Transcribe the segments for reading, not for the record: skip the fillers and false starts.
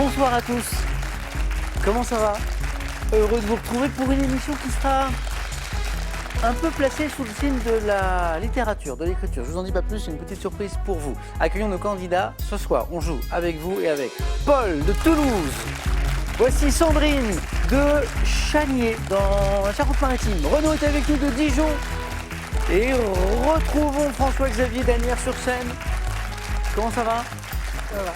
Bonsoir à tous. Comment ça va? Heureux de vous retrouver pour une émission qui sera un peu placée sous le signe de la littérature, de l'écriture. Je vous en dis pas plus, c'est une petite surprise pour vous. Accueillons nos candidats. Ce soir, on joue avec vous et avec Paul de Toulouse. Voici Sandrine de Chaniers dans la Charente-Maritime. Renaud est avec nous de Dijon. Et retrouvons François-Xavier d'Asnières-sur-Seine. Comment ça va? Ça va.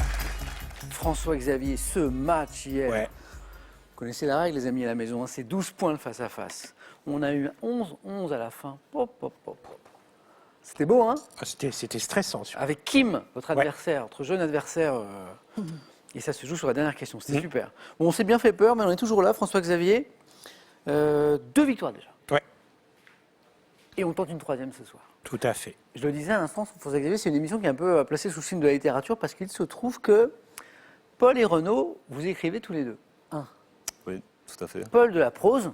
François-Xavier, ce match hier. Ouais. Vous connaissez la règle, les amis, à la maison, hein, c'est 12 points le face-à-face. On a eu 11-11 à la fin. Pop, pop, pop, pop. C'était beau, hein? Ah, c'était stressant. Avec Kim, votre adversaire, votre jeune adversaire. Et ça se joue sur la dernière question. C'était super. Bon, on s'est bien fait peur, mais on est toujours là, François-Xavier. 2 victoires déjà. Ouais, Et on tente une troisième ce soir. tout à fait. Je le disais à l'instant, François-Xavier, c'est une émission qui est un peu placée sous le signe de la littérature parce qu'il se trouve que Paul et Renaud, vous écrivez tous les deux. Oui, tout à fait. Paul de la prose,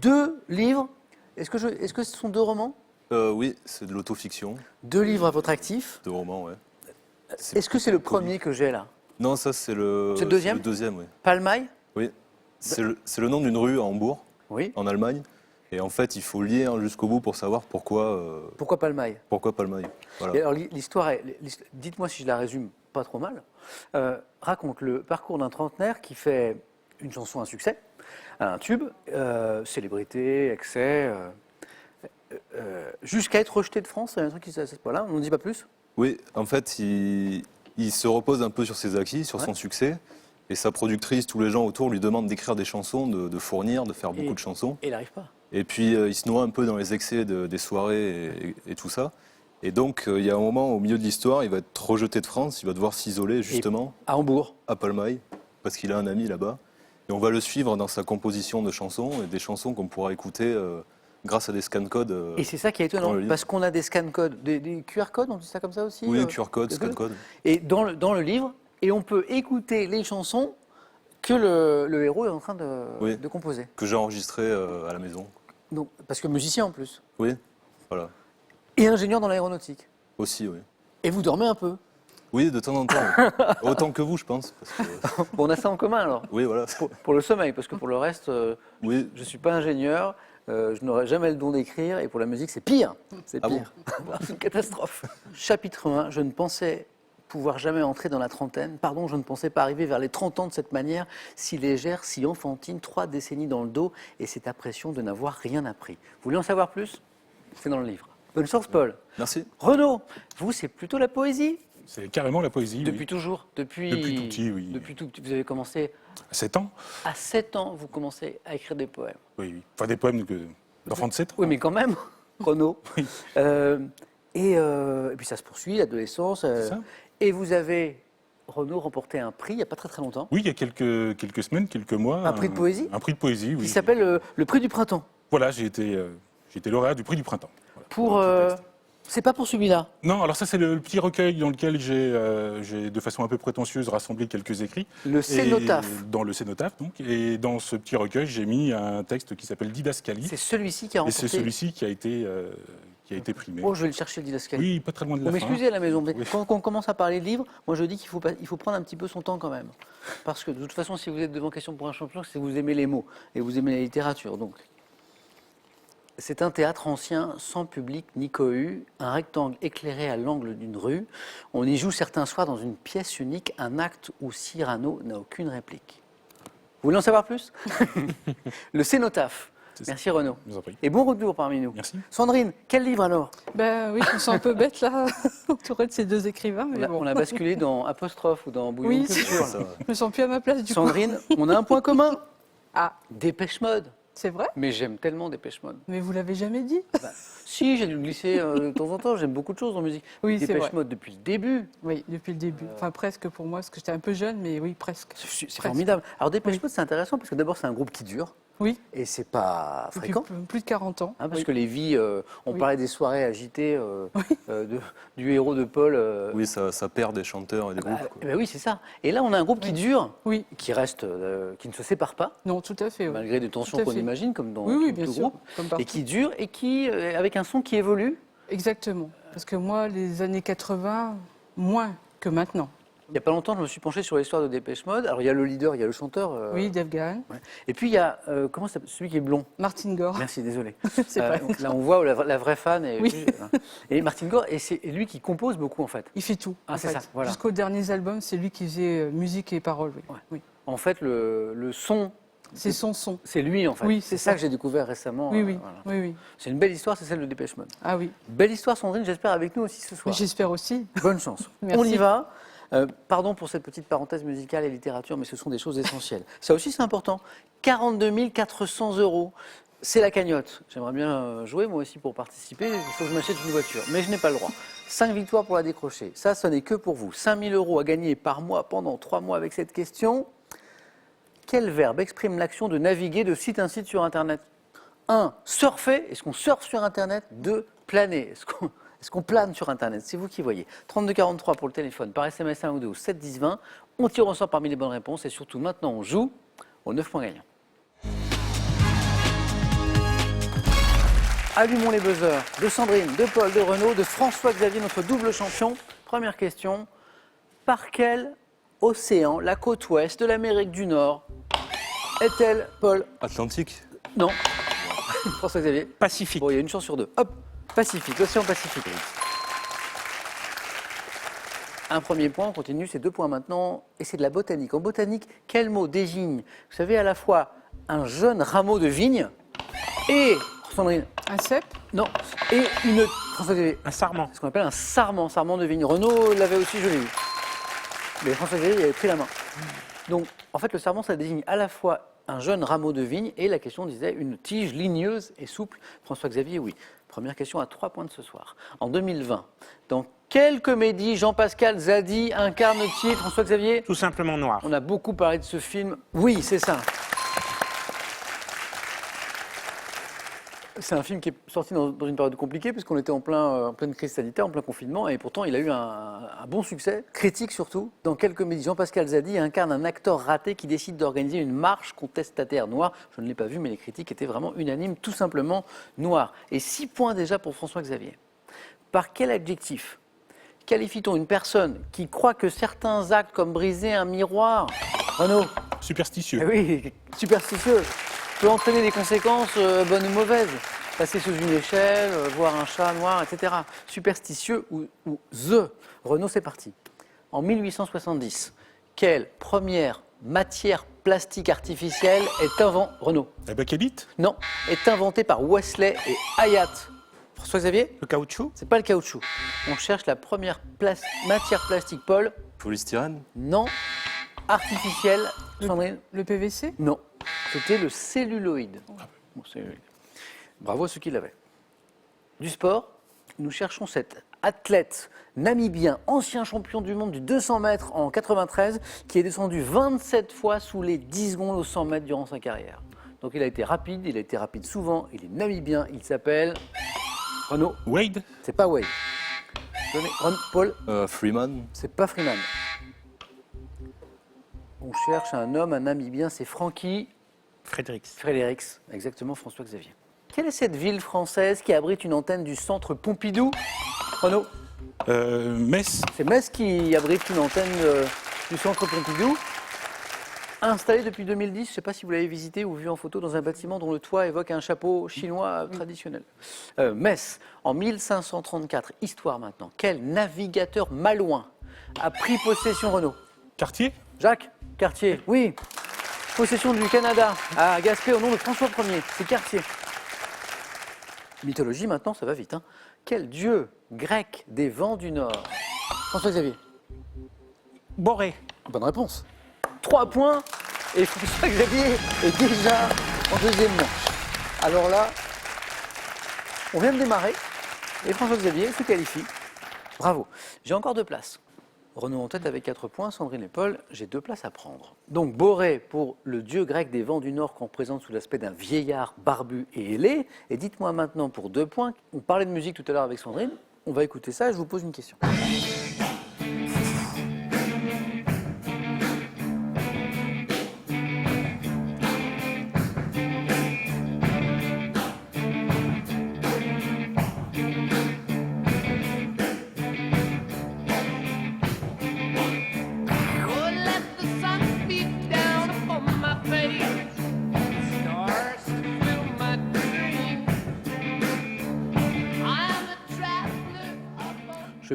2 livres. Est-ce que ce sont 2 romans? Oui, c'est de l'autofiction, 2 livres à votre actif. 2 romans, ouais. Est-ce que c'est le premier que j'ai là? Non, ça c'est le... C'est le deuxième? Le deuxième, oui. Palmaille? Oui. C'est le nom d'une rue à Hambourg, Oui. en Allemagne. Et en fait, il faut lire jusqu'au bout pour savoir pourquoi Palmaille? Palmaille. Voilà. Et alors l'histoire, dites-moi si je la résume pas trop mal, raconte le parcours d'un trentenaire qui fait une chanson à succès, un tube, célébrité, excès, jusqu'à être rejeté de France. C'est un truc qui à ce point-là, on n'en dit pas plus. Oui, en fait, il se repose un peu sur ses acquis, sur son succès. Et sa productrice, tous les gens autour lui demandent d'écrire des chansons, de fournir, de faire beaucoup de chansons. Et il n'arrive pas. Et puis, il se noie un peu dans les excès des soirées et tout ça. Et donc, il y a un moment, au milieu de l'histoire, il va être rejeté de France, il va devoir s'isoler, justement, À Hambourg. à Palmaille, parce qu'il a un ami là-bas. Et on va le suivre dans sa composition de chansons, et des chansons qu'on pourra écouter grâce à des scan codes. Et c'est ça qui est étonnant, parce qu'on a des scan codes, des QR codes, on dit ça comme ça aussi? Oui, QR code, des scan codes. code. Et dans le livre, et on peut écouter les chansons que le héros est en train de composer. Que j'ai enregistré à la maison. Donc, parce que musicien en plus. Oui, voilà. Et ingénieur dans l'aéronautique. Aussi, oui. Et vous dormez un peu. Oui, de temps en temps. Autant que vous, je pense. Parce que... Bon, on a ça en commun alors. Oui, voilà. Pour le sommeil, parce que pour le reste, Oui. je ne suis pas ingénieur, je n'aurai jamais le don d'écrire, et pour la musique, c'est pire. C'est Ah pire. C'est une catastrophe. Chapitre 1, je ne pensais pouvoir jamais entrer dans la trentaine. Pardon, je ne pensais pas arriver vers les 30 ans de cette manière, si légère, si enfantine, 3 décennies dans le dos, et cette impression de n'avoir rien appris. Vous voulez en savoir plus? C'est dans le livre. Bonne chance, Paul. Merci. Renaud, vous, c'est plutôt la poésie? C'est carrément la poésie. Depuis toujours? Depuis tout petit, oui. Depuis tout petit. Vous avez commencé À 7 ans. à 7 ans, vous commencez à écrire des poèmes. Oui, oui. Enfin, des poèmes d'enfants de 7 ans. Oui, mais quand même, Renaud. Oui. Et puis ça se poursuit, l'adolescence. C'est ça. Et vous avez, Renaud, remporté un prix il n'y a pas très longtemps, Oui, il y a quelques semaines, quelques mois. Un prix de poésie? Un prix de poésie, oui. qui s'appelle le prix du printemps. Voilà, j'ai été lauréat du prix du printemps. Voilà. Pour, c'est pas pour celui-là. Non, alors ça, c'est le petit recueil dans lequel j'ai, de façon un peu prétentieuse, rassemblé quelques écrits. Le Et Cénotaphe. Dans le Cénotaphe, donc. Et dans ce petit recueil, j'ai mis un texte qui s'appelle Didascalie. C'est celui-ci qui a Et remporté. c'est celui-ci qui a été primé. Oh, je vais le chercher, le Didascalie. Oui, pas très loin de Vous la fin. m'excusez à la maison, mais Oui. quand on commence à parler de livres, moi je dis qu'il faut prendre un petit peu son temps quand même. Parce que de toute façon, si vous êtes devant Question pour un champion, c'est que vous aimez les mots et vous aimez la littérature. Donc, c'est un théâtre ancien, sans public ni cohue, un rectangle éclairé à l'angle d'une rue. On y joue certains soirs dans une pièce unique, un acte où Cyrano n'a aucune réplique. Vous voulez en savoir plus? Le Cénotaphe. C'est ça. Merci Renaud. Je vous en prie. Et bon retour parmi nous. Merci. Sandrine, quel livre alors? Ben oui, je me sens un peu bête là, entourée de ces 2 écrivains. Mais bon. On a basculé dans Apostrophe ou dans Bouillon Oui, de Culture. là. Je me sens plus à ma place du coup. Sandrine, on a un point commun. Ah, Dépêche Mode. c'est vrai? Mais j'aime tellement Dépêche Mode. Mais vous l'avez jamais dit? Si, j'ai dû le glisser de temps en temps. J'aime beaucoup de choses en musique. Oui, c'est Dépêche vrai. Mode depuis le début. Oui, depuis le début. Enfin, presque pour moi, parce que j'étais un peu jeune, mais oui, presque. C'est Presque. formidable. Alors Dépêche Oui. Mode, c'est intéressant parce que d'abord, c'est un groupe qui dure. Oui, Et c'est pas depuis fréquent. plus de 40 ans. Hein, parce Oui. que les vies, on Oui. parlait des soirées agitées du héros de Paul. Oui, ça perd des chanteurs et des groupes. quoi. Oui, c'est ça. Et là, on a un groupe qui dure, Oui, qui reste, qui ne se sépare pas, non, tout à fait. Oui, malgré des tensions Tout à qu'on fait. imagine, comme dans oui, oui, tout bien sûr. groupe, Comme partout. et qui dure, et qui, avec un son qui évolue. Exactement. Parce que moi, les années 80, moins que maintenant. Il n'y a pas longtemps, je me suis penché sur l'histoire de Dépêche Mode. Alors, il y a le leader, il y a le chanteur. Oui, Dave Gahan. Ouais. Et puis, il y a, comment ça s'appelle, celui qui est blond. Martin Gore. Merci, désolé. C'est pas Donc là, on voit la vraie fan. Et, Oui. et Martin Gore, et c'est lui qui compose beaucoup, en fait. Il fait tout. Ah, en c'est fait. ça, voilà. Jusqu'aux derniers albums, c'est lui qui faisait musique et paroles. Oui. Ouais. Oui. En fait, le son, C'est son son. c'est lui, en fait. Oui, c'est c'est ça ça. que j'ai découvert récemment. Oui, oui. Voilà. Oui, oui. C'est une belle histoire, c'est celle de Dépêche Mode. Ah oui. Belle histoire, Sandrine, j'espère avec nous aussi ce Mais soir. j'espère aussi. Bonne chance. Merci. On y va. Pardon pour cette petite parenthèse musicale et littérature, mais ce sont des choses essentielles. Ça aussi, c'est important. 42 400 €. C'est la cagnotte. J'aimerais bien jouer moi aussi pour participer. Il faut que je m'achète une voiture, mais je n'ai pas le droit. 5 victoires pour la décrocher. Ça, ce n'est que pour vous. 5 000 € à gagner par mois pendant 3 mois avec cette question. Quel verbe exprime l'action de naviguer de site en site sur Internet? 1. Surfer. Est-ce qu'on surfe sur Internet? 2. Planer. Est-ce qu'on plane sur Internet? C'est vous qui voyez. 3243 pour le téléphone, par SMS 1 ou 2 ou 7 10 20. On tire au sort parmi les bonnes réponses et surtout maintenant on joue aux 9 points gagnants. Allumons les buzzers de Sandrine, de Paul, de Renaud, de François-Xavier, notre double champion. Première question. Par quel océan la côte ouest de l'Amérique du Nord est-elle, Paul? Atlantique. Non. François-Xavier? Pacifique. Bon, il y a une chance sur deux. Hop, Pacifique, l'océan Pacifique. Un premier point, on continue, c'est 2 points maintenant, et c'est de la botanique. En botanique, quel mot désigne, vous savez, à la fois un jeune rameau de vigne et, Sandrine, Un cep. non, et une, François-Xavier, Un sarment. ce qu'on appelle un sarment de vigne. Renaud l'avait aussi, je l'ai eu. Mais François-Xavier, il avait pris la main. Donc, en fait, le sarment, ça désigne à la fois un jeune rameau de vigne et la question disait une tige ligneuse et souple. François-Xavier, oui. Première question à 3 points de ce soir. En 2020, dans quelle comédie Jean-Pascal Zadi incarne-t-il, François-Xavier? Tout simplement noir. On a beaucoup parlé de ce film. Oui, c'est ça. C'est un film qui est sorti dans une période compliquée puisqu'on était en pleine crise sanitaire, en plein confinement, et pourtant il a eu un bon succès, critique surtout. Dans quelle comédie Jean-Pascal Zadi incarne un acteur raté qui décide d'organiser une marche contestataire noire? Je ne l'ai pas vu, mais les critiques étaient vraiment unanimes, tout simplement noir. Et 6 points déjà pour François-Xavier. Par quel adjectif qualifie-t-on une personne qui croit que certains actes comme briser un miroir, Renaud, Superstitieux. eh oui, superstitieux, peut entraîner des conséquences bonnes ou mauvaises. Passer sous une échelle, voir un chat noir, etc. Superstitieux ou the. Renaud, c'est parti. En 1870, quelle première matière plastique artificielle est inventée? Renaud, La bakélite. non, est inventée par Wesley et Hayat. François-Xavier, Le caoutchouc. c'est pas le caoutchouc. On cherche la première matière plastique. Paul, Polystyrène. non. Artificielle. Sandrine, Le PVC. non. C'était le celluloïd. Bon, celluloïd. Bravo à ceux qui l'avaient. Du sport, nous cherchons cet athlète namibien, ancien champion du monde du 200 mètres en 93, qui est descendu 27 fois sous les 10 secondes au 100 mètres durant sa carrière. Donc il a été rapide souvent, il est namibien, il s'appelle Renaud, Wade. c'est pas Wade. Paul, Freeman. c'est pas Freeman. On cherche un homme, un namibien, c'est Frankie Fredericks. Fredericks, exactement, François-Xavier. Quelle est cette ville française qui abrite une antenne du centre Pompidou? Renaud, Metz. c'est Metz qui abrite une antenne du centre Pompidou. Installée depuis 2010, je ne sais pas si vous l'avez visité ou vu en photo, dans un bâtiment dont le toit évoque un chapeau chinois traditionnel. Metz, en 1534, histoire maintenant. Quel navigateur malouin a pris possession, Renaud? Cartier. Jacques Cartier, oui. Possession du Canada à Gaspé au nom de François Ier. C'est Cartier. Mythologie maintenant, ça va vite. Hein. Quel dieu grec des vents du Nord? François-Xavier. Boré. Bonne réponse. 3 points et François-Xavier est déjà en deuxième manche. Alors là, on vient de démarrer et François-Xavier se qualifie. Bravo. J'ai encore 2 places. Renaud en tête avec 4 points, Sandrine et Paul, j'ai 2 places à prendre. Donc Boré pour le dieu grec des vents du Nord qu'on représente sous l'aspect d'un vieillard barbu et ailé. Et dites-moi maintenant pour 2 points, on parlait de musique tout à l'heure avec Sandrine, on va écouter ça et je vous pose une question.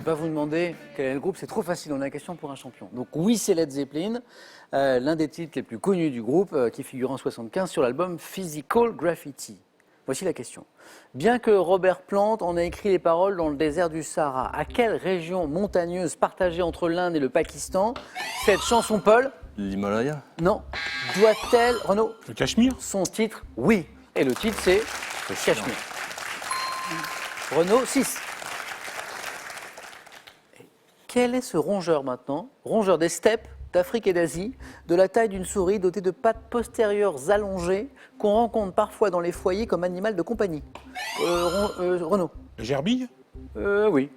vais pas vous demander quel est le groupe, c'est trop facile, on a la question pour un champion. Donc oui, c'est Led Zeppelin, l'un des titres les plus connus du groupe, qui figure en 1975 sur l'album Physical Graffiti. Voici la question. Bien que Robert Plant en ait écrit les paroles dans le désert du Sahara, à quelle région montagneuse partagée entre l'Inde et le Pakistan cette chanson, Paul, L'Himalaya? non, doit-elle, Renaud, Le Cachemire? son titre, oui. Et le titre, c'est Cachemire. Renaud, 6. Quel est ce rongeur maintenant? Rongeur des steppes, d'Afrique et d'Asie, de la taille d'une souris, doté de pattes postérieures allongées, qu'on rencontre parfois dans les foyers comme animal de compagnie. Renaud? La gerbille? Oui.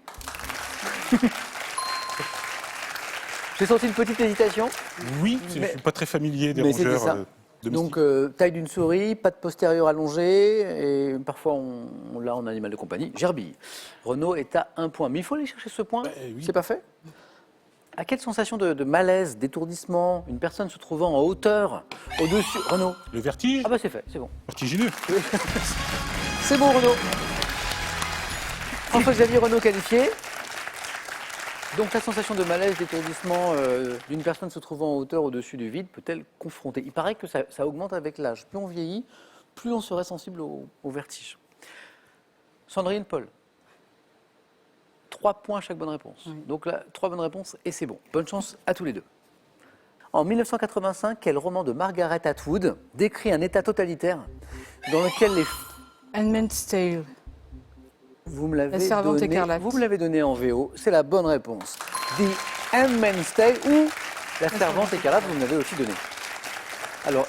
J'ai senti une petite hésitation. Oui, Mais- je ne suis pas très familier des mais c'était rongeurs ça. domestiques. Donc, taille d'une souris, pattes postérieures allongées, et parfois on l'a en animal de compagnie, gerbille. Renaud est à 1 point. Mais il faut aller chercher ce point. oui. C'est pas fait. À quelle sensation de malaise, d'étourdissement, une personne se trouvant en hauteur, au-dessus. Renaud? Le vertige? Ah bah c'est fait, c'est bon. Vertigineux. C'est bon, Renaud. François-Xavier Renaud qualifié. Donc la sensation de malaise, d'étourdissement d'une personne se trouvant en hauteur au-dessus du vide peut-elle confronter? Il paraît que ça augmente avec l'âge. Plus on vieillit, plus on serait sensible au vertige. Sandrine, Paul. 3 points à chaque bonne réponse. Donc là, 3 bonnes réponses et c'est bon. Bonne chance à tous les deux. En 1985, quel roman de Margaret Atwood décrit un état totalitaire dans lequel les... Handmaid's Tale. Vous me l'avez La Servante donné, écarlate. vous me l'avez donné en VO, c'est la bonne réponse. The Handmaid's Tale ou La Servante écarlate, vous me l'avez aussi donné. Alors,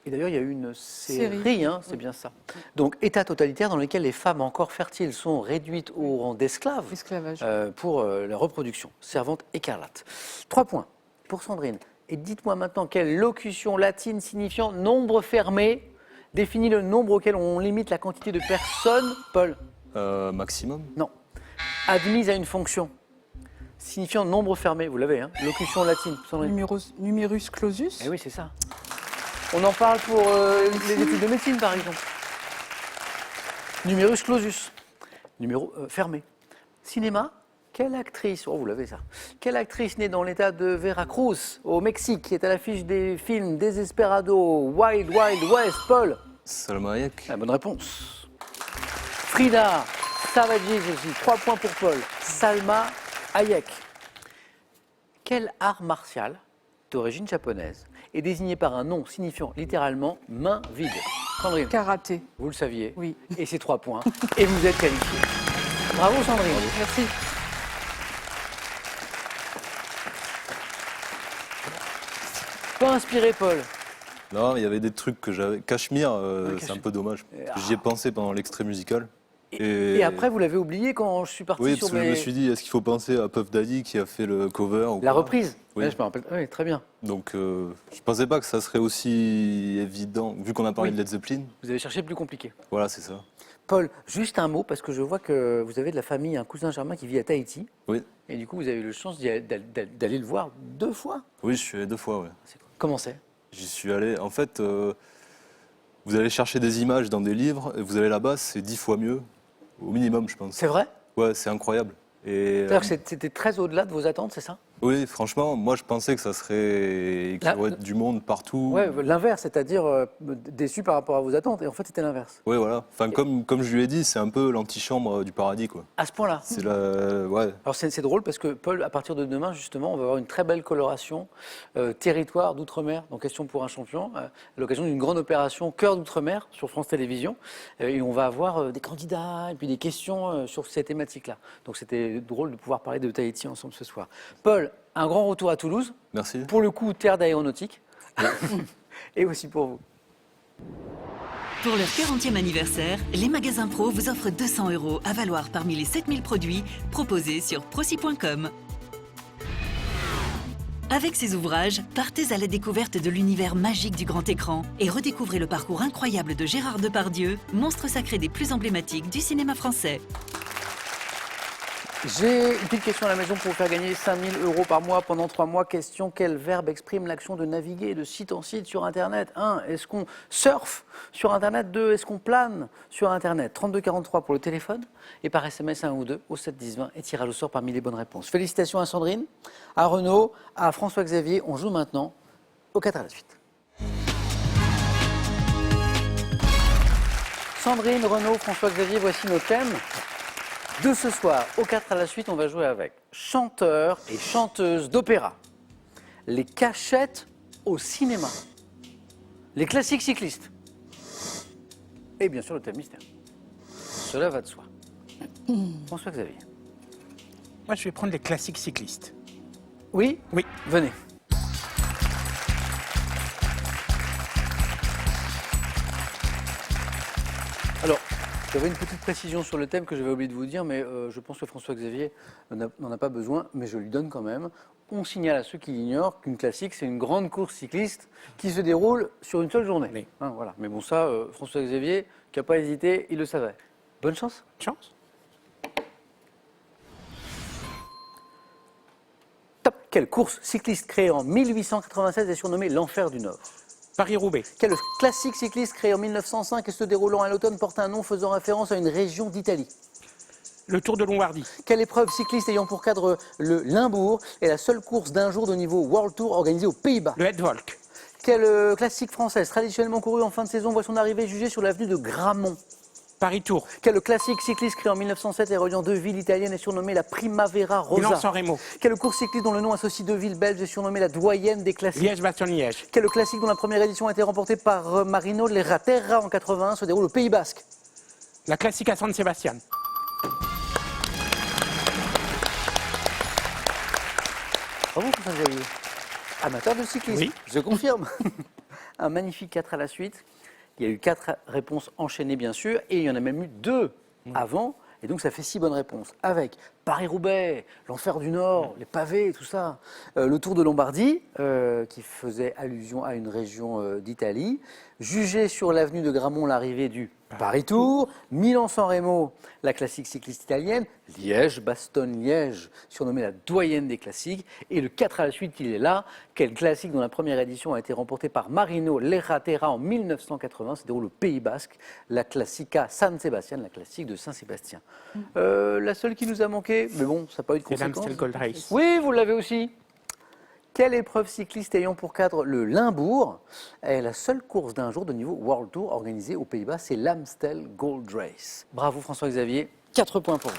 et d'ailleurs, il y a eu une série, hein, c'est bien ça. Donc, état totalitaire dans lequel les femmes encore fertiles sont réduites au rang d'esclaves Esclavage. pour la reproduction. Servante écarlate. 3 points pour Sandrine. Et dites-moi maintenant quelle locution latine signifiant nombre fermé définit le nombre auquel on limite la quantité de personnes, Paul? Maximum? Non. Admise à une fonction signifiant nombre fermé. Vous l'avez, hein? Locution latine. Sandrine. Numerus clausus. Eh oui, c'est ça. On en parle pour les études de médecine, par exemple. Numerus clausus. Numéro fermé. Cinéma. Quelle actrice, oh vous l'avez ça, quelle actrice née dans l'état de Veracruz, au Mexique, qui est à l'affiche des films Desesperado, Wild Wild West, Paul? Salma Hayek? La bonne réponse. Frida Savages aussi, 3 points pour Paul. Salma Hayek. Quel art martial d'origine japonaise est désigné par un nom signifiant littéralement main vide? Sandrine, Karaté. vous le saviez. Oui. Et c'est 3 points. Et vous êtes qualifié. Bravo Sandrine. Merci. Pas inspiré Paul. Non, il y avait des trucs que j'avais. Cachemire, c'est Cachemire. un peu dommage. J'y ai pensé pendant l'extrait musical. Et après, vous l'avez oublié quand je suis parti Oui, sur parce que je me suis dit, est-ce qu'il faut penser à Puff Daddy qui a fait le cover ou la pas? reprise. Oui. Ouais, je me rappelle. Oui, très bien. Donc, je pensais pas que ça serait aussi évident, vu qu'on a parlé Oui. de Led Zeppelin. Vous avez cherché plus compliqué. Voilà, c'est ça. Paul, juste un mot, parce que je vois que vous avez de la famille, un cousin germain qui vit à Tahiti. Oui, Et du coup, vous avez eu la chance d'aller le voir 2 fois. oui, je suis allé 2 fois, ouais. Comment c'est? J'y suis allé. En fait, vous allez chercher des images dans des livres, et vous allez là-bas, c'est 10 fois mieux, au minimum, je pense. C'est vrai? Ouais, c'est incroyable. Et C'est-à-dire que c'était très au-delà de vos attentes, c'est ça? oui, franchement, moi, je pensais que ça serait qu'il y aurait du monde partout. Ouais, l'inverse, c'est-à-dire déçu par rapport à vos attentes. Et en fait, c'était l'inverse. Ouais, voilà. Enfin, comme je lui ai dit, c'est un peu l'antichambre du paradis, quoi. À ce point-là. C'est la, ouais. Alors c'est drôle parce que Paul, à partir de demain, justement, on va avoir une très belle coloration territoire d'outre-mer, donc question pour un champion, à l'occasion d'une grande opération Cœur d'outre-mer sur France Télévisions. Et on va avoir des candidats et puis des questions sur ces thématiques-là. Donc c'était drôle de pouvoir parler de Tahiti ensemble ce soir. Paul, un grand retour à Toulouse, Merci. pour le coup terre d'aéronautique, et aussi pour vous. Pour leur 40e anniversaire, les magasins Pro vous offrent 200 € à valoir parmi les 7000 produits proposés sur proci.com. Avec ces ouvrages, partez à la découverte de l'univers magique du grand écran et redécouvrez le parcours incroyable de Gérard Depardieu, monstre sacré des plus emblématiques du cinéma français. J'ai une petite question à la maison pour vous faire gagner 5 000 € par mois pendant 3 mois. Question, quel verbe exprime l'action de naviguer de site en site sur Internet? 1. Est-ce qu'on surfe sur Internet? 2. Est-ce qu'on plane sur Internet? 32 43 pour le téléphone et par SMS 1 ou 2 au 7 10 20 et tirage au sort parmi les bonnes réponses. Félicitations à Sandrine, à Renaud, à François-Xavier. On joue maintenant au 4 à la suite. Sandrine, Renaud, François-Xavier, voici nos thèmes de ce soir. Au 4 à la suite, on va jouer avec chanteurs et chanteuses d'opéra, les cachettes au cinéma, les classiques cyclistes et bien sûr le thème mystère. Cela va de soi. François-Xavier. Moi, je vais prendre les classiques cyclistes. Oui? Oui. Venez. Alors, j'avais une petite précision sur le thème que j'avais oublié de vous dire, mais je pense que François-Xavier n'en a pas besoin, mais je lui donne quand même. On signale à ceux qui l'ignorent qu'une classique, c'est une grande course cycliste qui se déroule sur une seule journée. Oui. Hein, voilà. Mais bon, ça, François-Xavier, qui n'a pas hésité, il le savait. Bonne chance. Chance. Top. Quelle course cycliste créée en 1896 est surnommée l'Enfer du Nord? Paris-Roubaix. Quel classique cycliste créé en 1905 et se déroulant à l'automne porte un nom faisant référence à une région d'Italie? Le Tour de Lombardie. Quelle épreuve cycliste ayant pour cadre le Limbourg est la seule course d'un jour de niveau World Tour organisée aux Pays-Bas? Le Hedvolk. Quelle classique française traditionnellement courue en fin de saison voit son arrivée jugée sur l'avenue de Grammont? Paris-Tour. Quel classique cycliste créé en 1907 et reliant deux villes italiennes est surnommée la Primavera Rosa? Milan-San Remo. Quelle course cycliste dont le nom associe deux villes belges est surnommée la doyenne des classiques? Liège-Bastogne-Liège. Quel classique dont la première édition a été remportée par Marino Lerraterra en 81 se déroule au Pays Basque? La classique à San Sébastien. Bravo François-Xavier. Amateur de cyclisme, Oui. je confirme. Un magnifique 4 à la suite. Il y a eu 4 réponses enchaînées bien sûr, et il y en a même eu 2 avant, et donc ça fait 6 bonnes réponses. Avec Paris-Roubaix, l'Enfer du Nord, les pavés, tout ça. Le Tour de Lombardie, qui faisait allusion à une région d'Italie. Jugé sur l'avenue de Grammont l'arrivée du Paris-Tour. Milan-San Remo, la classique cycliste italienne. Liège-Bastogne-Liège, surnommée la doyenne des classiques. Et le 4 à la suite, il est là. Quel classique dont la première édition a été remportée par Marino Lerraterra en 1980, se déroule au Pays Basque. La Classica San Sebastián, la classique de Saint-Sébastien. La seule qui nous a manqué, mais bon, ça n'a pas eu de C'est conséquences. l'Amstel Gold Race. Oui, vous l'avez aussi. Quelle épreuve cycliste ayant pour cadre le Limbourg est la seule course d'un jour de niveau World Tour organisée aux Pays-Bas? C'est l'Amstel Gold Race. Bravo François-Xavier, 4 points pour vous.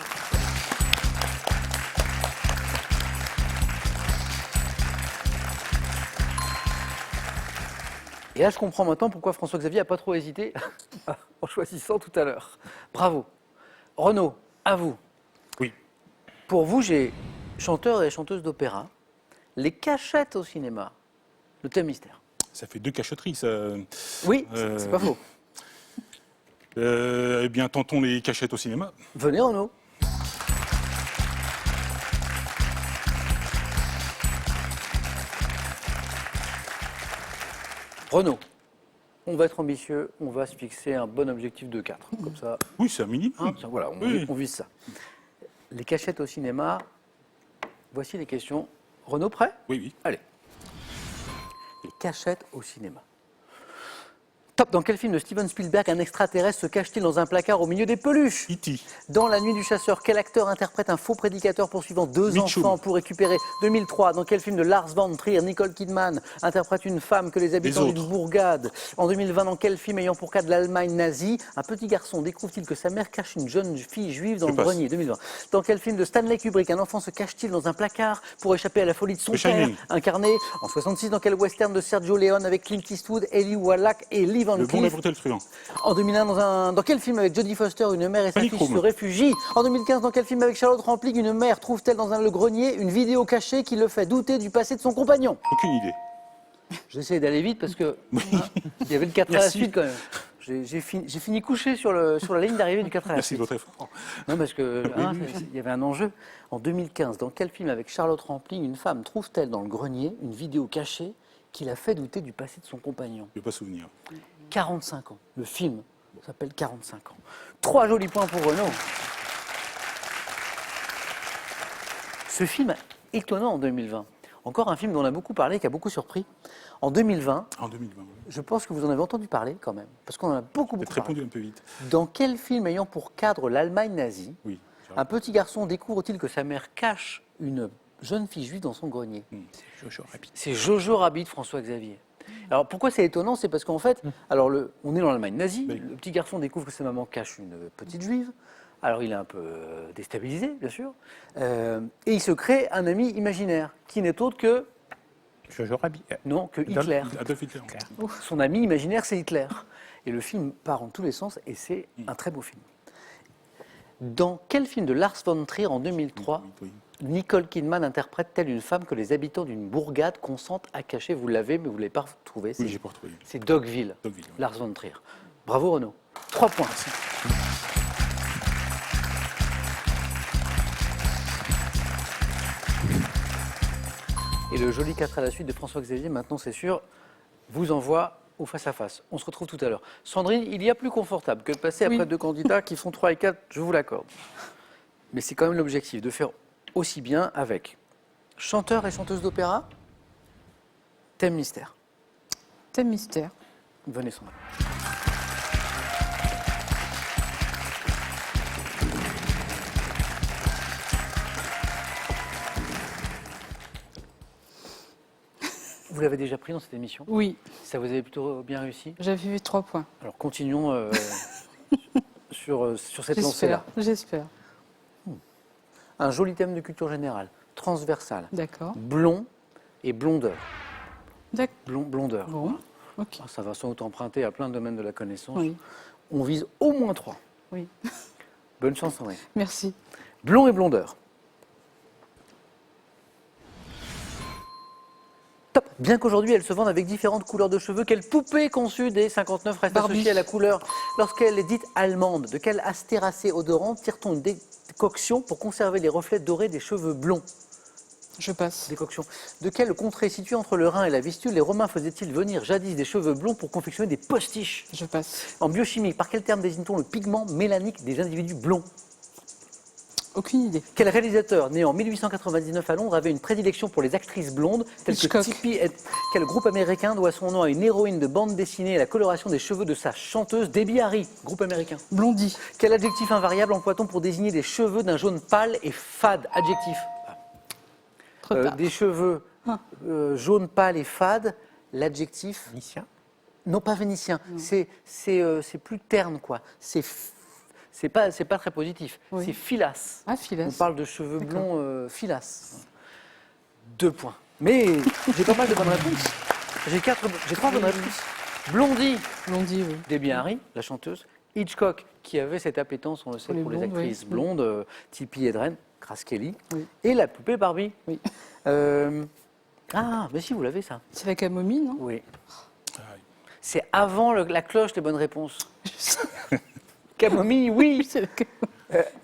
Et là, je comprends maintenant pourquoi François-Xavier n'a pas trop hésité en choisissant tout à l'heure. Bravo. Renaud, à vous. Oui. Pour vous, j'ai chanteur et chanteuse d'opéra, les cachettes au cinéma, le thème mystère. Ça fait 2 cachotteries, ça. Oui, c'est pas faux. Eh bien, tentons les cachettes au cinéma. Venez Renaud. Renaud, on va être ambitieux, on va se fixer un bon objectif de 4. Comme ça, Oui, c'est un minimum. hein, voilà, Oui. on vise ça. Les cachettes au cinéma, voici les questions. Renaud, prêt? Oui, oui. Allez. Les cachettes au cinéma. Top, dans quel film de Steven Spielberg un extraterrestre se cache-t-il dans un placard au milieu des peluches? E.T. Dans La Nuit du Chasseur, quel acteur interprète un faux prédicateur poursuivant 2 Mitchum. enfants pour récupérer 2003? Dans quel film de Lars von Trier, Nicole Kidman interprète une femme que les habitants Les d'une autres. bourgade? En 2020, dans quel film ayant pour cadre l'Allemagne nazie, un petit garçon découvre-t-il que sa mère cache une jeune fille juive dans Je le passe. grenier? 2020. Dans quel film de Stanley Kubrick un enfant se cache-t-il dans un placard pour échapper à la folie de son Le père? Shining. Incarné en 66, dans quel western de Sergio Leone avec Clint Eastwood, Eli Wallach et Lee Van Le bon, Cleef? la brutale truand. En 2001, dans quel film avec Jodie Foster, une mère et sa Panic fille Room. se réfugient? En 2015, dans quel film avec Charlotte Rampling, une mère trouve-t-elle dans le grenier une vidéo cachée qui le fait douter du passé de son compagnon? Aucune idée. J'essaie d'aller vite parce que il y avait le 4 à la Merci. suite quand même. J'ai fini couché sur la ligne d'arrivée du 4 à la Merci suite. de votre effort. Non, parce que il y avait un enjeu. En 2015, dans quel film avec Charlotte Rampling, une femme trouve-t-elle dans le grenier une vidéo cachée qui la fait douter du passé de son compagnon? Je ne vais pas souvenir. 45 ans. Le film s'appelle 45 ans. 3 jolis points pour Renaud. Ce film étonnant en 2020. Encore un film dont on a beaucoup parlé, qui a beaucoup surpris. En 2020, En 2020, oui. je pense que vous en avez entendu parler quand même, parce qu'on en a beaucoup Peut-être parlé. répondu un peu vite. Dans quel film ayant pour cadre l'Allemagne nazie, Oui. un petit garçon découvre-t-il que sa mère cache une jeune fille juive dans son grenier? Jojo Rabbit. C'est Jojo Rabbit, François Xavier. Alors pourquoi c'est étonnant? C'est parce qu'en fait, alors on est dans l'Allemagne nazie, Oui. le petit garçon découvre que sa maman cache une petite juive, alors il est un peu déstabilisé, bien sûr, et il se crée un ami imaginaire, qui n'est autre que, Jojo Rabbit. non, que Hitler. Adolf Hitler. Son ami imaginaire, c'est Hitler. Et le film part en tous les sens, et c'est un très beau film. Dans quel film de Lars von Trier, en 2003, Oui. Nicole Kidman interprète-t-elle une femme que les habitants d'une bourgade consentent à cacher? Vous l'avez, mais vous ne l'avez pas trouvé. Oui, j'ai pas retrouvé. C'est Dogville, Dogville, oui. Lars von Trier. Bravo Renaud. 3 points. Et le joli 4 à la suite de François Xavier, maintenant c'est sûr, vous envoie au face-à-face. On se retrouve tout à l'heure. Sandrine, il y a plus confortable que de passer après Oui. 2 candidats qui font 3 et 4, je vous l'accorde. Mais c'est quand même l'objectif, de faire aussi bien avec chanteur et chanteuse d'opéra, thème mystère. Thème mystère. Venez Sandrine. Vous l'avez déjà pris dans cette émission? Oui, Ça vous avez plutôt bien réussi? j'avais vu 3 points. Alors continuons sur cette lancée-là. J'espère. Un joli thème de culture générale, transversal, D'accord. blond et blondeur. D'accord. Blondeur. Bon, ok. Ça va sans doute emprunter à plein de domaines de la connaissance. Oui, On vise au moins 3. oui. Bonne chance Sandrine. Merci. Blond et blondeur. Top. Bien qu'aujourd'hui elles se vendent avec différentes couleurs de cheveux, quelle poupée conçue dès 59 reste Barbie. associée à la couleur lorsqu'elle est dite allemande? De quelle astéracée odorante tire-t-on une décoction pour conserver les reflets dorés des cheveux blonds? Je passe. Décoction. De quelle contrée située entre le Rhin et la Vistule les Romains faisaient-ils venir jadis des cheveux blonds pour confectionner des postiches? Je passe. En biochimie, par quel terme désigne-t-on le pigment mélanique des individus blonds? Aucune idée. Quel réalisateur, né en 1899 à Londres, avait une prédilection pour les actrices blondes, telles que Hitchcock. Tippi Hedren? Quel groupe américain doit son nom à une héroïne de bande dessinée et la coloration des cheveux de sa chanteuse Debbie Harry? Groupe américain. Blondie. Quel adjectif invariable emploie-t-on pour désigner des cheveux d'un jaune pâle et fade? Adjectif. Trop tard. Des cheveux jaune pâle et fade, l'adjectif. Vénitien. Non, pas vénitien. C'est plus terne, quoi. C'est pas très positif. Oui. C'est filasse. Ah, filasse. On parle de cheveux D'accord. blonds filasse. 2 points. Mais j'ai pas mal de bonnes réponses. J'ai 3 bonnes réponses. Blondie, Blondie, oui. Debbie Harry, la chanteuse. Hitchcock, qui avait cette appétence, on le sait, Pour les pour les blondes, actrices oui. blondes. Tippi Hedren, Grace Kelly. Oui. Et la poupée Barbie. Oui. Ah, mais si, vous l'avez ça. C'est la camomille, non? Oui. Ah, C'est avant la cloche, les bonnes réponses. Camomille, oui. C'est la camomille.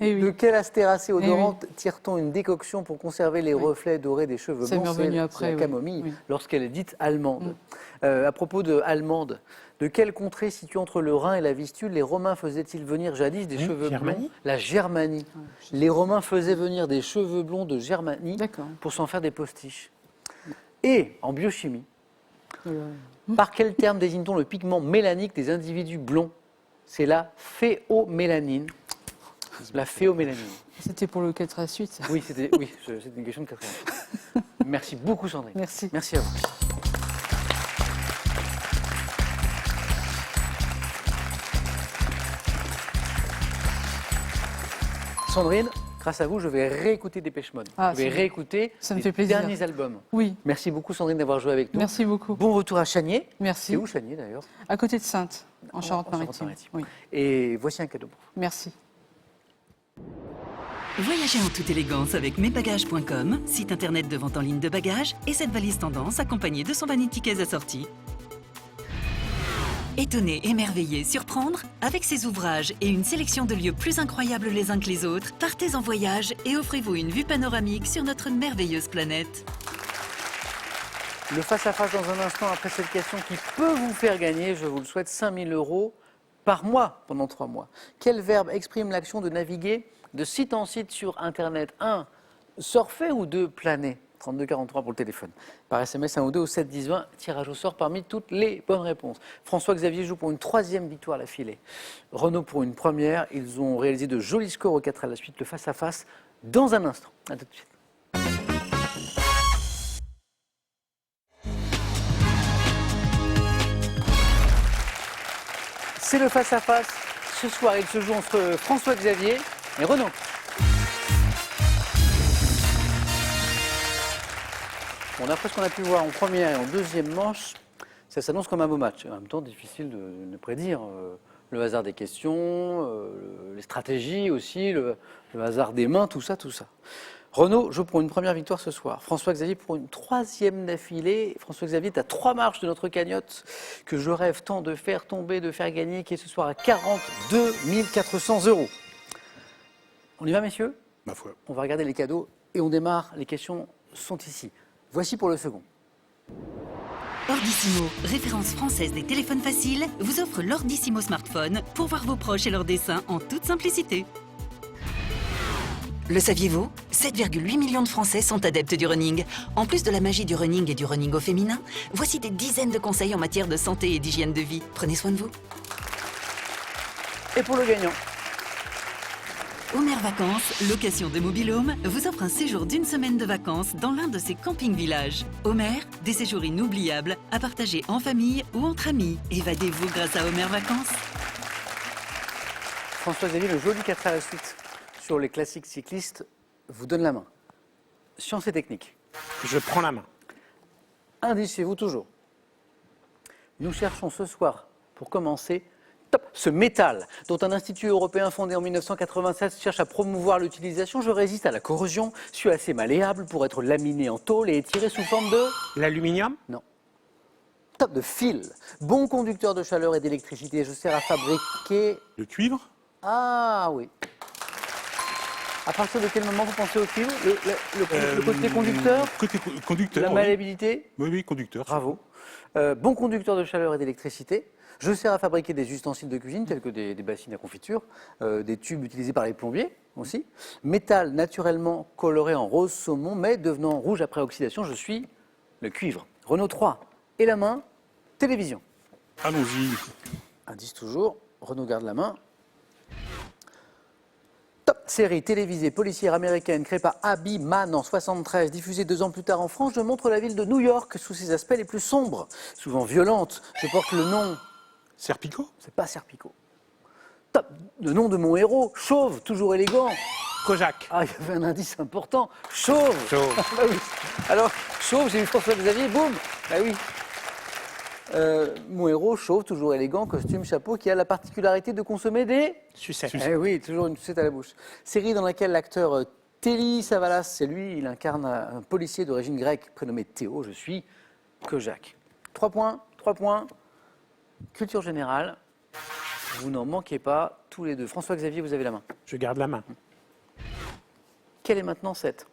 Eh De oui. quelle astéracée odorante tire-t-on une décoction pour conserver les Oui. reflets dorés des cheveux Ça m'est blonds? revenu C'est après, la oui. camomille, Oui. lorsqu'elle est dite allemande. À propos de allemande, de quelle contrée située entre le Rhin et la Vistule les Romains faisaient-ils venir jadis des cheveux Germanie. blonds? La Germanie. Les Romains faisaient venir des cheveux blonds de Germanie D'accord. pour s'en faire des postiches. Et en biochimie, Euh, par quel terme désigne-t-on le pigment mélanique des individus blonds? C'est la phéomélanine. La phéomélanine. C'était pour le 4 à la suite. ça. Oui, c'était une question de 4 ans. Merci beaucoup Sandrine. Merci. Merci à vous. Sandrine, grâce à vous, je vais réécouter Dépêche Mode. Ah, je vais c'est réécouter Ça me les fait plaisir. derniers albums. Oui, Merci beaucoup Sandrine d'avoir joué avec nous. merci beaucoup. Bon retour à Chanier. C'est Merci. où Chanier d'ailleurs? À côté de Sainte, en Charente-Maritime. Charente-Maritime. Oui, Et voici un cadeau pour vous. merci. Voyagez en toute élégance avec mesbagages.com, site internet de vente en ligne de bagages, et cette valise tendance accompagnée de son vanity case assorti. Étonner, émerveiller, surprendre, avec ses ouvrages et une sélection de lieux plus incroyables les uns que les autres, partez en voyage et offrez-vous une vue panoramique sur notre merveilleuse planète. Le face-à-face dans un instant après cette question qui peut vous faire gagner, je vous le souhaite, 5 000 € par mois pendant 3 mois. Quel verbe exprime l'action de naviguer de site en site sur Internet? 1. surfer ou de planer? 32-43 pour le téléphone. Par SMS 1 ou 2 au 7-10-20, tirage au sort parmi toutes les bonnes réponses. François-Xavier joue pour une 3e victoire d'affilée. Renaud pour une première. Ils ont réalisé de jolis scores aux 4 à la suite. Le face-à-face dans un instant. A tout de suite. C'est le face-à-face. Ce soir, il se joue entre François-Xavier et Renaud. Bon, d'après ce qu'on a pu voir en première et en deuxième manche, ça s'annonce comme un beau match. En même temps, difficile de prédire le hasard des questions, les stratégies aussi, le hasard des mains, tout ça, tout ça. Renaud joue pour une première victoire ce soir. François-Xavier pour une 3e d'affilée. François-Xavier est à 3 marches de notre cagnotte que je rêve tant de faire tomber, de faire gagner, qui est ce soir à 42 400 €. On y va, messieurs? Ma foi. On va regarder les cadeaux et on démarre. Les questions sont ici. Voici pour le second. Ordissimo, référence française des téléphones faciles, vous offre l'Ordissimo smartphone pour voir vos proches et leurs dessins en toute simplicité. Le saviez-vous? 7,8 millions de Français sont adeptes du running. En plus de la magie du running et du running au féminin, voici des dizaines de conseils en matière de santé et d'hygiène de vie. Prenez soin de vous. Et pour le gagnant, Homer Vacances, location de mobil-home, vous offre un séjour d'1 semaine de vacances dans l'un de ses camping-villages. Homer, des séjours inoubliables à partager en famille ou entre amis. Évadez-vous grâce à Homer Vacances. François-Xavier, le joli 4 à la suite sur les classiques cyclistes vous donne la main. Science et technique. Je prends la main. Indice chez vous toujours. Nous cherchons ce soir, pour commencer, ce métal dont un institut européen fondé en 1987 cherche à promouvoir l'utilisation. Je résiste à la corrosion, suis assez malléable pour être laminé en tôle et étiré sous forme de... L'aluminium? Non. De fil. Bon conducteur de chaleur et d'électricité. Je sers à fabriquer... Le cuivre? Ah oui. À partir de quel moment vous pensez au cuivre? Le côté conducteur? Côté conducteur, La oui. malléabilité? Oui, conducteur. Bravo. Bon conducteur de chaleur et d'électricité. Je sers à fabriquer des ustensiles de cuisine tels que des bassines à confiture, des tubes utilisés par les plombiers aussi. Métal naturellement coloré en rose saumon, mais devenant rouge après oxydation, je suis le cuivre. Renault 3. Et la main, télévision. Allons-y. Indice toujours, Renault garde la main. Série télévisée policière américaine créée par Abby Mann en 73, diffusée 2 ans plus tard en France, je montre la ville de New York sous ses aspects les plus sombres, souvent violente. Je porte le nom... Serpico? C'est pas Serpico. Le nom de mon héros, Chauve, toujours élégant. Kojak. Ah, il y avait un indice important. Chauve. Chauve. Bah oui. Alors, Chauve, j'ai eu François-Xavier, boum. Bah oui. Mon héros, Chauve, toujours élégant, costume, chapeau, qui a la particularité de consommer des... Sucette. Eh oui, toujours une sucette à la bouche. Série dans laquelle l'acteur Telly Savalas, c'est lui, il incarne un policier d'origine grecque prénommé Théo. Je suis Kojak. 3 points. Culture générale. Vous n'en manquez pas tous les deux. François-Xavier, vous avez la main. Je garde la main. Quelle est maintenant cette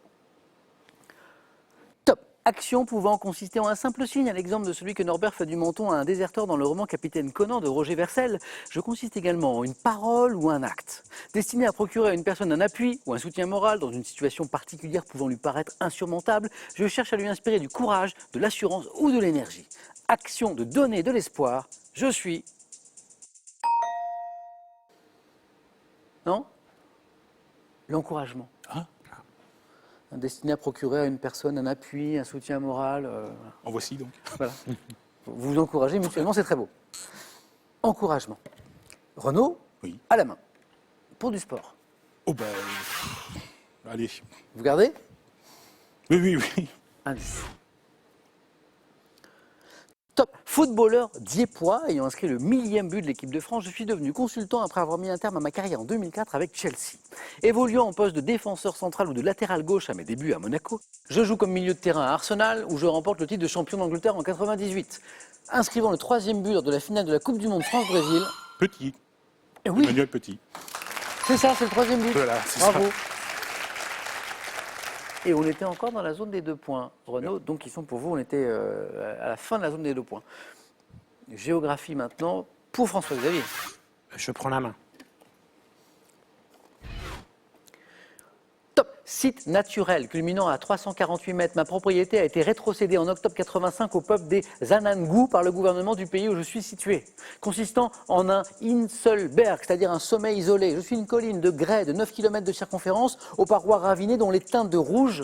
action pouvant consister en un simple signe, à l'exemple de celui que Norbert fait du menton à un déserteur dans le roman Capitaine Conan de Roger Vercel. Je consiste également en une parole ou un acte, destiné à procurer à une personne un appui ou un soutien moral dans une situation particulière pouvant lui paraître insurmontable. Je cherche à lui inspirer du courage, de l'assurance ou de l'énergie. Action de donner de l'espoir. Je suis... Non? L'encouragement. Destiné à procurer à une personne un appui, un soutien moral. En voici donc. Voilà. Vous vous encouragez mutuellement, c'est très beau. Encouragement. Renaud, Oui. à la main. Pour du sport. Oh ben... allez. Vous gardez? Oui. Indice. Footballeur diepois, ayant inscrit le 1000e but de l'équipe de France, je suis devenu consultant après avoir mis un terme à ma carrière en 2004 avec Chelsea. Évoluant en poste de défenseur central ou de latéral gauche à mes débuts à Monaco, je joue comme milieu de terrain à Arsenal, où je remporte le titre de champion d'Angleterre en 98. Inscrivant le 3e but lors de la finale de la Coupe du Monde France-Brésil. Petit. Et oui, Emmanuel Petit. c'est ça, c'est le 3e but. Voilà, c'est Bravo. ça. Et on était encore dans la zone des 2 points, Renaud, donc ils sont pour vous, on était à la fin de la zone des 2 points. Géographie maintenant, pour François-Xavier. Je prends la main. Site naturel culminant à 348 mètres, ma propriété a été rétrocédée en octobre 85 au peuple des Anangu par le gouvernement du pays où je suis situé. Consistant en un Inselberg, c'est-à-dire un sommet isolé. Je suis une colline de grès de 9 km de circonférence aux parois ravinées dont les teintes de rouge.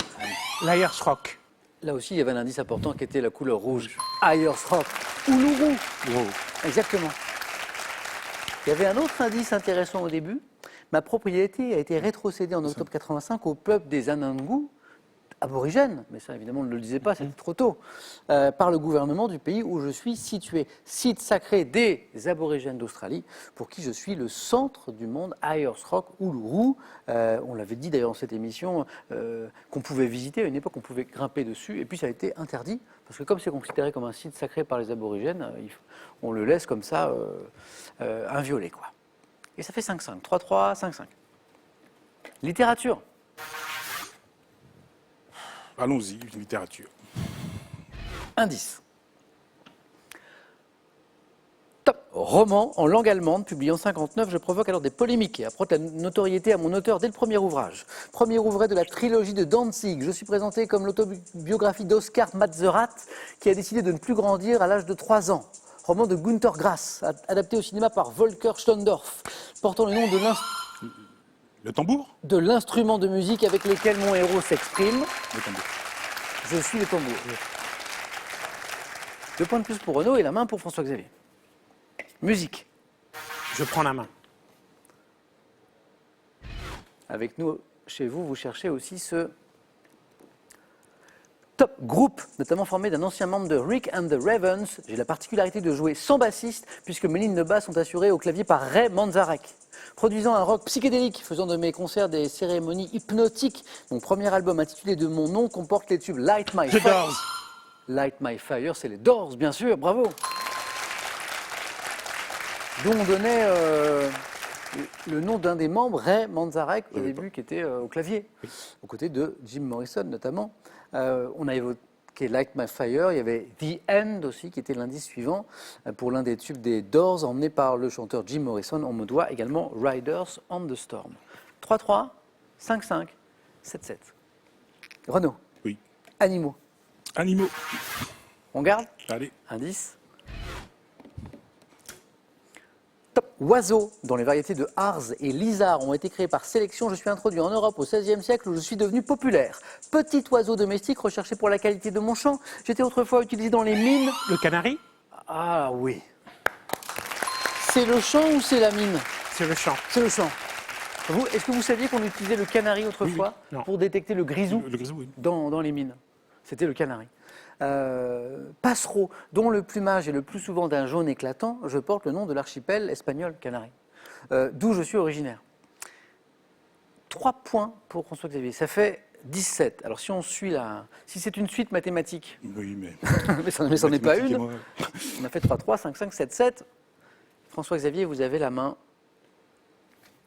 L'Ayersrock. Là aussi, il y avait un indice important qui était la couleur rouge. Ayersrock. Uluru. Exactement. Il y avait un autre indice intéressant au début. Ma propriété a été rétrocédée en octobre 85 au peuple des Anangu, aborigènes, mais ça évidemment on ne le disait pas, c'était trop tôt, par le gouvernement du pays où je suis situé. Site sacré des aborigènes d'Australie, pour qui je suis le centre du monde, Ayers Rock, Uluru. On l'avait dit d'ailleurs dans cette émission, qu'on pouvait visiter, à une époque on pouvait grimper dessus, et puis ça a été interdit, parce que comme c'est considéré comme un site sacré par les aborigènes, on le laisse comme ça, inviolé, quoi. Et ça fait 5-5, 3-3, 5-5. Littérature. Allons-y, littérature. Indice. Top. Roman en langue allemande, publié en 59, je provoque alors des polémiques et apporte la notoriété à mon auteur dès le premier ouvrage. Premier ouvrage de la trilogie de Danzig. Je suis présenté comme l'autobiographie d'Oskar Matzerath, qui a décidé de ne plus grandir à l'âge de 3 ans. Roman de Günter Grass, adapté au cinéma par Volker Schlöndorff, portant le nom Le tambour? de l'instrument de musique avec lequel mon héros s'exprime. Le tambour. Je suis le tambour. 2 points de plus pour Renaud et la main pour François-Xavier. Musique. Je prends la main. Avec nous, chez vous, vous cherchez aussi ce top groupe, notamment formé d'un ancien membre de Rick and the Ravens. J'ai la particularité de jouer sans bassiste, puisque mes lignes de basse sont assurées au clavier par Ray Manzarek. Produisant un rock psychédélique, faisant de mes concerts des cérémonies hypnotiques, mon premier album intitulé de mon nom comporte les tubes Light My The Fire. Doors. Light My Fire, c'est les Doors, bien sûr, bravo. Dont on donnait le nom d'un des membres, Ray Manzarek, au début, qui était au clavier, aux côtés de Jim Morrison notamment. On a évoqué Light My Fire, il y avait The End aussi, qui était l'indice suivant pour l'un des tubes des Doors, emmené par le chanteur Jim Morrison. On me doit également Riders on the Storm. 3-3, 5-5, 7-7. Renaud. Oui. Animaux. Animaux. On garde. Allez. Indice. Top. Oiseaux, dont les variétés de Harz et Lizard ont été créées par sélection. Je suis introduit en Europe au XVIe siècle où je suis devenu populaire. Petit oiseau domestique recherché pour la qualité de mon chant. J'étais autrefois utilisé dans les mines. Le canari. Ah oui. C'est le chant ou c'est la mine? C'est le chant. C'est le chant. Vous, est-ce que vous saviez qu'on utilisait le canari autrefois Oui. Non. pour détecter le grisou Le grisou, oui. dans les mines? C'était le canari. Passereau, dont le plumage est le plus souvent d'un jaune éclatant, je porte le nom de l'archipel espagnol Canaries, d'où je suis originaire. 3 points pour François-Xavier, ça fait 17. Alors si on suit si c'est une suite mathématique, Oui, mais. mais ça n'en est pas une, Mathématiquement, on a fait 3-3, 5-5, 7-7. François-Xavier, vous avez la main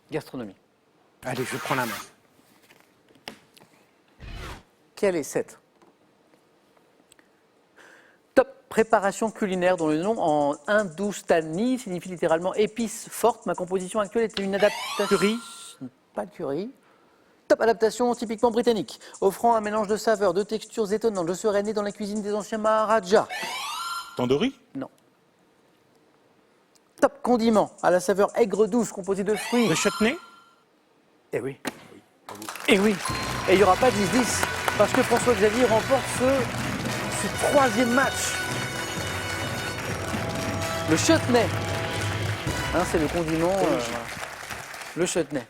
gastronomie. Allez, je prends la main. Quel est 7? Top préparation culinaire dont le nom en hindoustani signifie littéralement épices fortes. Ma composition actuelle était une adaptation. Curry. Pas de curry. Top adaptation typiquement britannique, offrant un mélange de saveurs, de textures étonnantes. Je serais né dans la cuisine des anciens Maharajas. Tandoori? Non. Top condiment à la saveur aigre douce composé de fruits. Le chutney. Eh oui. Eh oui. Et il n'y aura pas 10-10 parce que François-Xavier remporte ce 3e match. Le chutney. Hein, c'est le condiment. Voilà. Le chutney.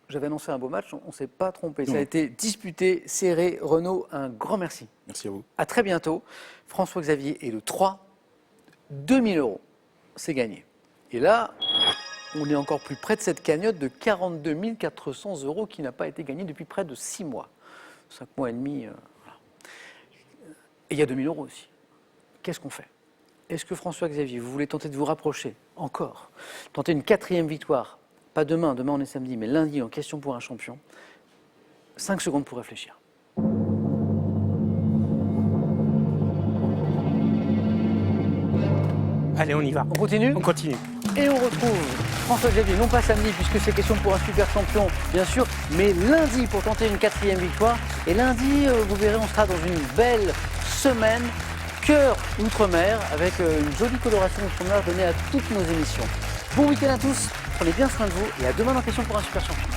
J'avais annoncé un beau match, on ne s'est pas trompé. Ça a été disputé, serré. Renaud, un grand merci. Merci à vous. À très bientôt. François-Xavier est le 3. 2000 €. C'est gagné. Et là, on est encore plus près de cette cagnotte de 42 400 € qui n'a pas été gagnée depuis près de 6 mois. 5 mois et demi. Voilà. Et il y a 2000 € aussi. Qu'est-ce qu'on fait? Est-ce que François-Xavier, vous voulez tenter de vous rapprocher encore? Tenter une 4e victoire? Pas demain, demain on est samedi, mais lundi en question pour un champion. 5 secondes pour réfléchir. Allez, on y va. On continue? On continue. Et on retrouve François Xavier, non pas samedi puisque c'est question pour un super champion, bien sûr, mais lundi pour tenter une 4e victoire. Et lundi, vous verrez, on sera dans une belle semaine cœur outre-mer avec une jolie coloration outre-mer donnée à toutes nos émissions. Bon week-end à tous, prenez bien soin de vous et à demain dans Question pour un super champion.